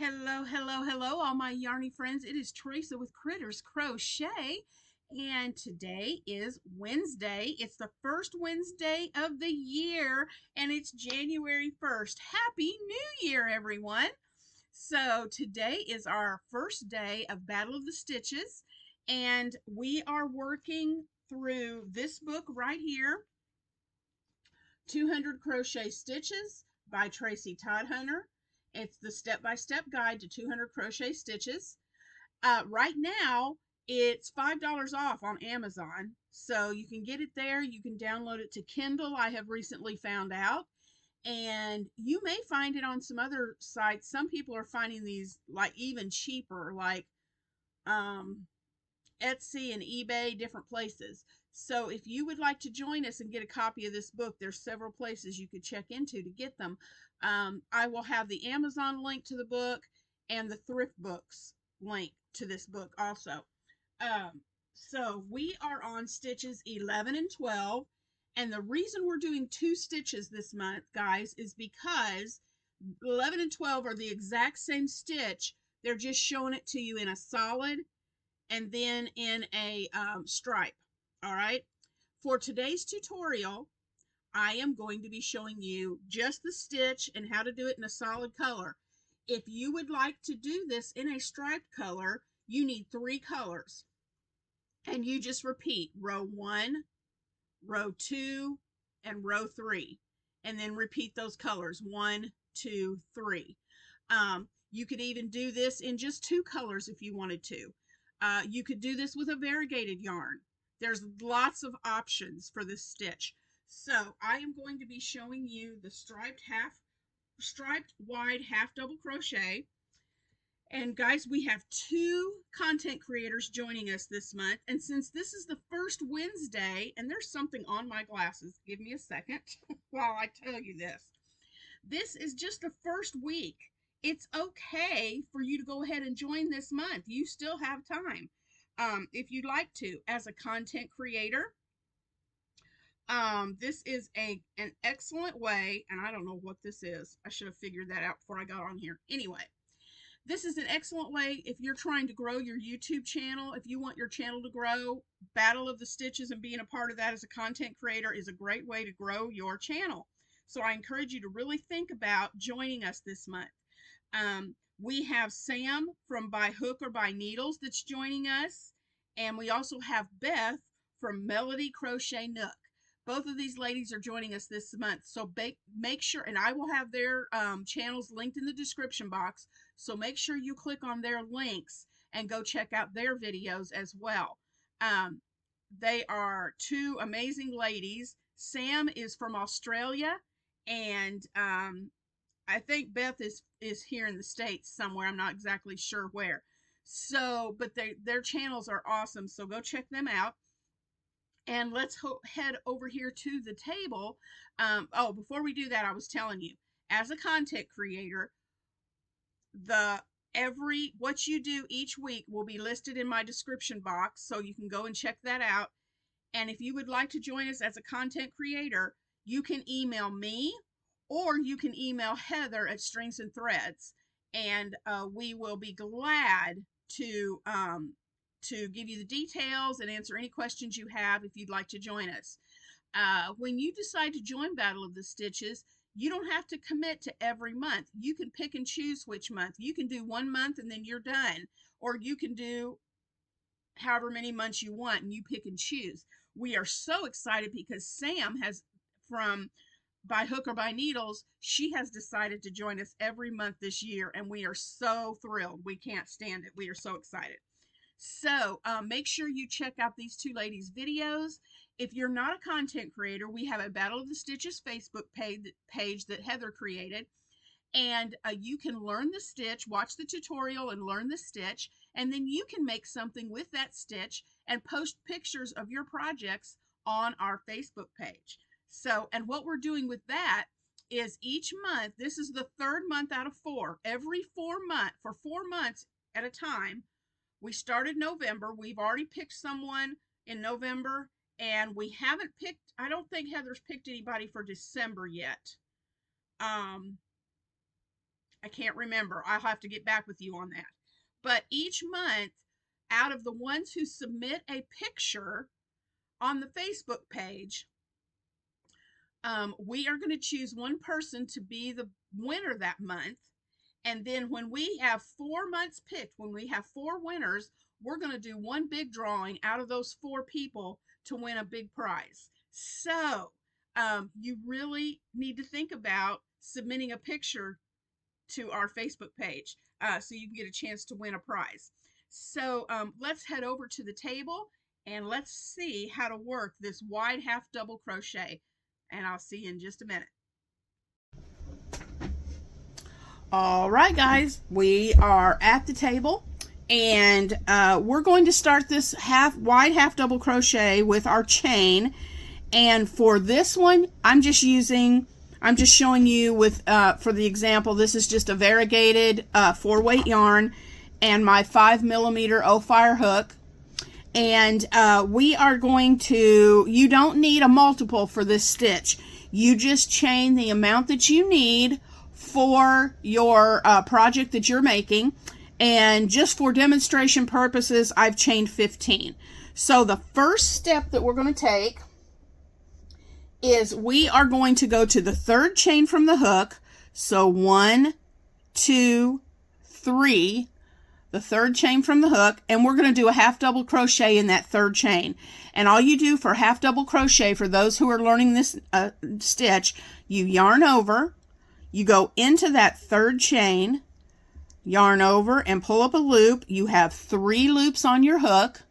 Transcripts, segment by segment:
Hello, hello, hello, all my yarny friends. It is Teresa with Critters Crochet, and today is Wednesday. It's the first Wednesday of the year, and it's January 1st. Happy New Year, everyone! So, today is our first day of Battle of the Stitches, and we are working through this book right here, 200 Crochet Stitches by Tracy Todd Hunter. It's the step-by-step guide to 200 crochet stitches. Right now, it's $5 off on Amazon, so you can get it there. You can download it to Kindle, I have recently found out. And you may find it on some other sites. Some people are finding these like even cheaper, like um, Etsy and eBay, different places. So if you would like to join us and get a copy of this book, there's several places you could check into to get them. I will have the Amazon link to the book and the Thrift Books link to this book also. Um, so we are on stitches 11 and 12. And the reason we're doing two stitches this month, guys, is because 11 and 12 are the exact same stitch. They're just showing it to you in a solid and then in a stripe. All right. For today's tutorial, I am going to be showing you just the stitch and how to do it in a solid color. If you would like to do this in a striped color, you need 3 colors. And you just repeat row 1, row 2, and row 3. And then repeat those colors 1, 2, 3. You could even do this in just 2 colors if you wanted to. You could do this with a variegated yarn. There's lots of options for this stitch. So I am going to be showing you the striped wide half double crochet. And guys, we have 2 content creators joining us this month. And since this is the first Wednesday, and there's something on my glasses, give me a second while I tell you this. This is just the first week. It's okay for you to go ahead and join this month. You still have time if you'd like to. As a content creator, this is an excellent way, and I don't know what this is. I should have figured that out before I got on here. Anyway, this is an excellent way if you're trying to grow your YouTube channel. If you want your channel to grow, Battle of the Stitches and being a part of that as a content creator is a great way to grow your channel. So I encourage you to really think about joining us this month. We have Sam from By Hook or By Needles that's joining us. And we also have Beth from Melody Crochet Nook. Both of these ladies are joining us this month. So make sure, and I will have their channels linked in the description box. So make sure you click on their links and go check out their videos as well. They are 2 amazing ladies. Sam is from Australia, and I think Beth is here in the States somewhere. I'm not exactly sure where. So, but their channels are awesome. So go check them out. And let's head over here to the table. Oh, before we do that, I was telling you, as a content creator, what you do each week will be listed in my description box, so you can go and check that out. And if you would like to join us as a content creator, you can email me or you can email Heather at Strings and Threads, and we will be glad to give you the details and answer any questions you have if you'd like to join us. When you decide to join Battle of the Stitches, you don't have to commit to every month. You can pick and choose which month. You can do 1 month and then you're done, or you can do however many months you want and you pick and choose. We are so excited because Sam has, from By Hook or By Needles, she has decided to join us every month this year, and we are so thrilled. We can't stand it. We are so excited. So make sure you check out these 2 ladies' videos. If you're not a content creator, we have a Battle of the Stitches Facebook page that Heather created. And you can learn the stitch, watch the tutorial and learn the stitch. And then you can make something with that stitch and post pictures of your projects on our Facebook page. So, and what we're doing with that is each month, this is the 3rd month out of 4. Every 4 months, for 4 months at a time. We started November. We've already picked someone in November, and we haven't picked, I don't think Heather's picked anybody for December yet. I can't remember. I'll have to get back with you on that. But each month, out of the ones who submit a picture on the Facebook page, we are going to choose one person to be the winner that month. And then when we have 4 months picked, when we have 4 winners, we're going to do one big drawing out of those 4 people to win a big prize. So you really need to think about submitting a picture to our Facebook page so you can get a chance to win a prize. So let's head over to the table and let's see how to work this wide half double crochet. And I'll see you in just a minute. All right, guys, we are at the table, and we're going to start this wide half double crochet with our chain. And for this one, I'm just showing you with for the example, this is just a variegated 4-weight yarn and my 5mm fire hook. And we are going to, you don't need a multiple for this stitch. You just chain the amount that you need for your project that you're making. And just for demonstration purposes, I've chained 15. So the first step that we're going to take is we are going to go to the 3rd chain from the hook. So 1, 2, 3, the 3rd chain from the hook, and we're going to do a half double crochet in that 3rd chain. And all you do for half double crochet, for those who are learning this stitch, you yarn over, you go into that 3rd chain, yarn over and pull up a loop. You have 3 loops on your hook,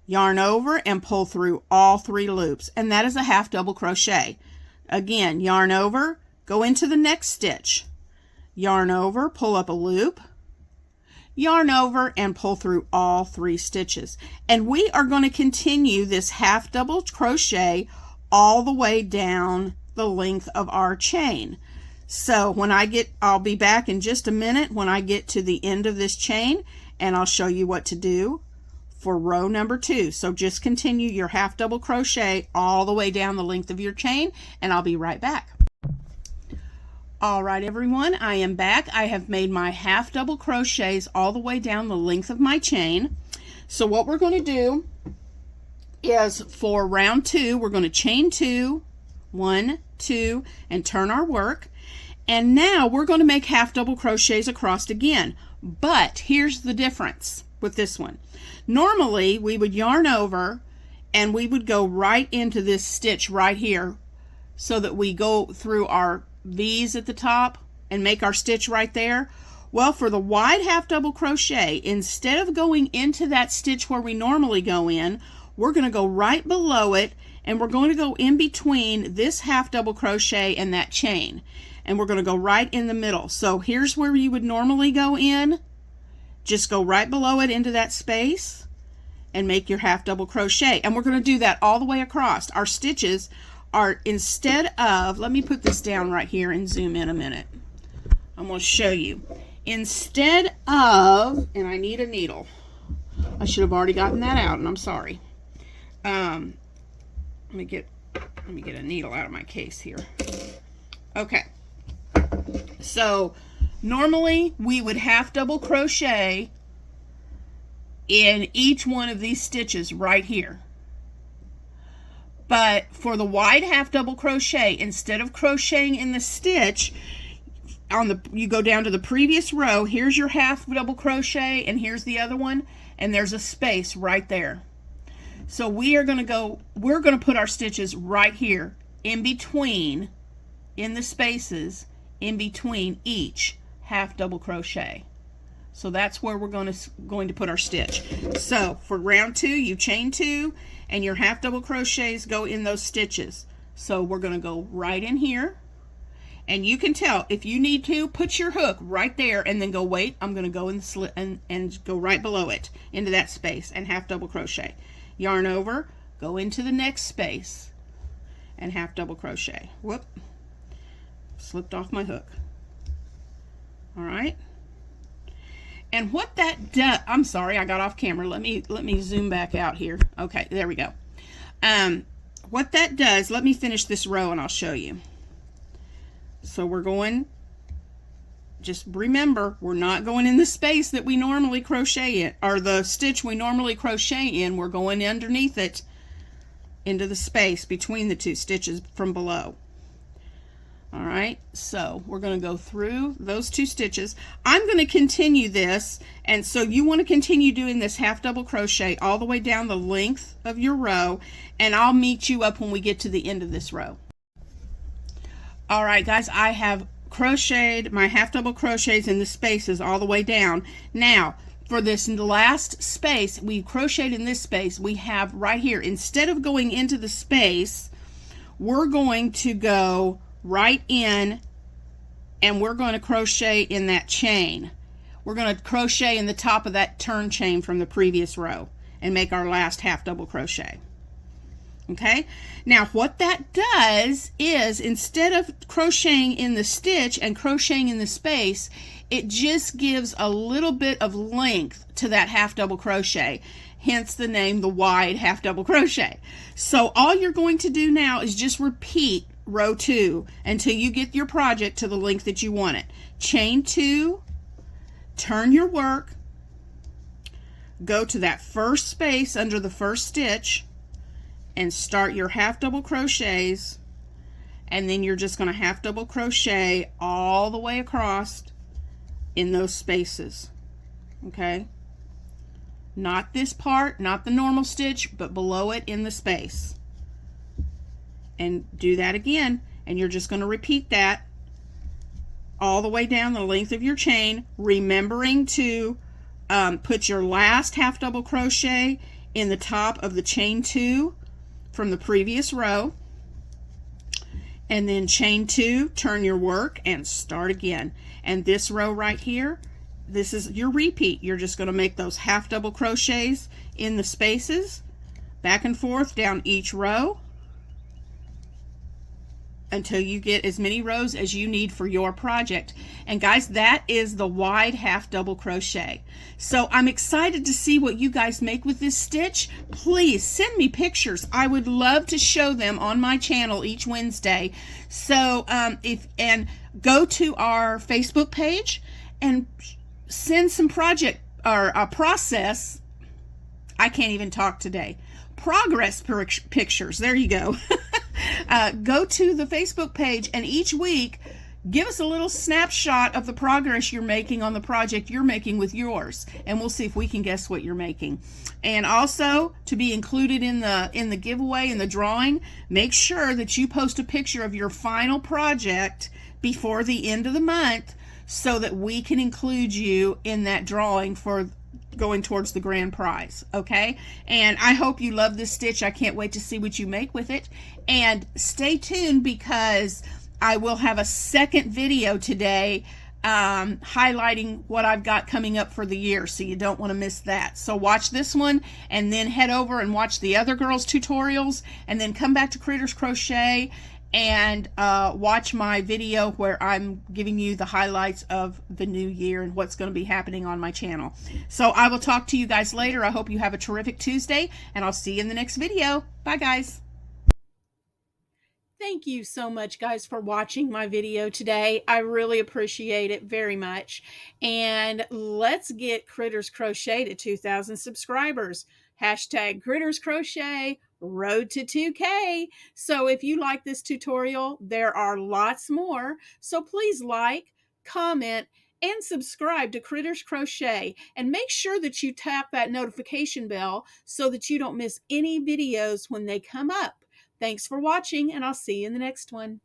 yarn over and pull through all 3 loops, and that is a half double crochet. Again, yarn over, go into the next stitch, yarn over, pull up a loop, yarn over and pull through all 3 stitches. And we are going to continue this half double crochet all the way down the length of our chain. So when I'll be back in just a minute when I get to the end of this chain, and I'll show you what to do for row number 2. So just continue your half double crochet all the way down the length of your chain, and I'll be right back. All right, everyone, I am back. I have made my half double crochets all the way down the length of my chain. So what we're going to do is for round 2, we're going to chain 2, 1, 2, and turn our work. And now we're going to make half double crochets across again. But here's the difference with this one. Normally, we would yarn over and we would go right into this stitch right here so that we go through our V's at the top and make our stitch right there. Well, for the wide half double crochet, instead of going into that stitch where we normally go in, we're going to go right below it, and we're going to go in between this half double crochet and that chain, and we're going to go right in the middle. So here's where you would normally go in. Just go right below it into that space and make your half double crochet, and we're going to do that all the way across. Our stitches are, instead of, let me put this down right here and zoom in a minute. I'm going to show you. Instead of, and I need a needle. I should have already gotten that out, and I'm sorry. Let me get a needle out of my case here. Okay. So normally we would half double crochet in each one of these stitches right here. But for the wide half double crochet, instead of crocheting in the stitch, you go down to the previous row. Here's your half double crochet, and here's the other one, and there's a space right there. So we're going to put our stitches right here in between, in the spaces in between each half double crochet. So that's where we're going to put our stitch. So for round 2, you chain 2, and your half double crochets go in those stitches. So we're going to go right in here, and you can tell if you need to put your hook right there and then go, wait, I'm going to go in the slit and go right below it into that space and half double crochet. Yarn over, go into the next space and half double crochet. Whoop, slipped off my hook. All right. And what that does, I'm sorry, I got off camera. Let me zoom back out here. Okay, there we go. What that does, let me finish this row and I'll show you. So we're going just remember, we're not going in the space that we normally crochet in, or the stitch we normally crochet in. We're going underneath it into the space between the two stitches from below. All right, so we're going to go through those two stitches. I'm going to continue this, and so you want to continue doing this half double crochet all the way down the length of your row, and I'll meet you up when we get to the end of this row. All right, guys, I have crocheted my half double crochets in the spaces all the way down. Now, for this last space, we crocheted in this space, we have right here, instead of going into the space, we're going to go right in, and we're going to crochet in that chain. We're going to crochet in the top of that turn chain from the previous row and make our last half double crochet. Okay, now what that does is, instead of crocheting in the stitch and crocheting in the space, it just gives a little bit of length to that half double crochet, hence the name, the wide half double crochet. So all you're going to do now is just repeat row 2 until you get your project to the length that you want it. Chain 2, turn your work, go to that first space under the first stitch, and start your half double crochets, and then you're just going to half double crochet all the way across in those spaces. Okay, not this part, not the normal stitch, but below it in the space. And do that again, and you're just going to repeat that all the way down the length of your chain, remembering to put your last half double crochet in the top of the chain 2 from the previous row, and then chain 2, turn your work, and start again. And this row right here, this is your repeat. You're just going to make those half double crochets in the spaces, back and forth down each row, until you get as many rows as you need for your project. And guys, that is the wide half double crochet. So I'm excited to see what you guys make with this stitch. Please send me pictures. I would love to show them on my channel each Wednesday. So go to our Facebook page and send some project or process. I can't even talk today. Progress pictures. There you go. Go to the Facebook page, and each week give us a little snapshot of the progress you're making on the project you're making with yours, and we'll see if we can guess what you're making. And also, to be included in the giveaway, in the drawing, make sure that you post a picture of your final project before the end of the month, so that we can include you in that drawing for going towards the grand prize. Okay, and I hope you love this stitch. I can't wait to see what you make with it, and stay tuned, because I will have a second video today highlighting what I've got coming up for the year, so you don't want to miss that. So watch this one, and then head over and watch the other girls' tutorials, and then come back to Critters Crochet and watch my video where I'm giving you the highlights of the new year and what's going to be happening on my channel. So I will talk to you guys later. I hope you have a terrific Tuesday, and I'll see you in the next video. Bye, guys. Thank you so much, guys, for watching my video today. I really appreciate it very much. And let's get Critters Crochet to 2,000 subscribers. Hashtag Critters Crochet, road to 2K. So if you like this tutorial, there are lots more. So please like, comment, and subscribe to Critters Crochet. And make sure that you tap that notification bell so that you don't miss any videos when they come up. Thanks for watching, and I'll see you in the next one.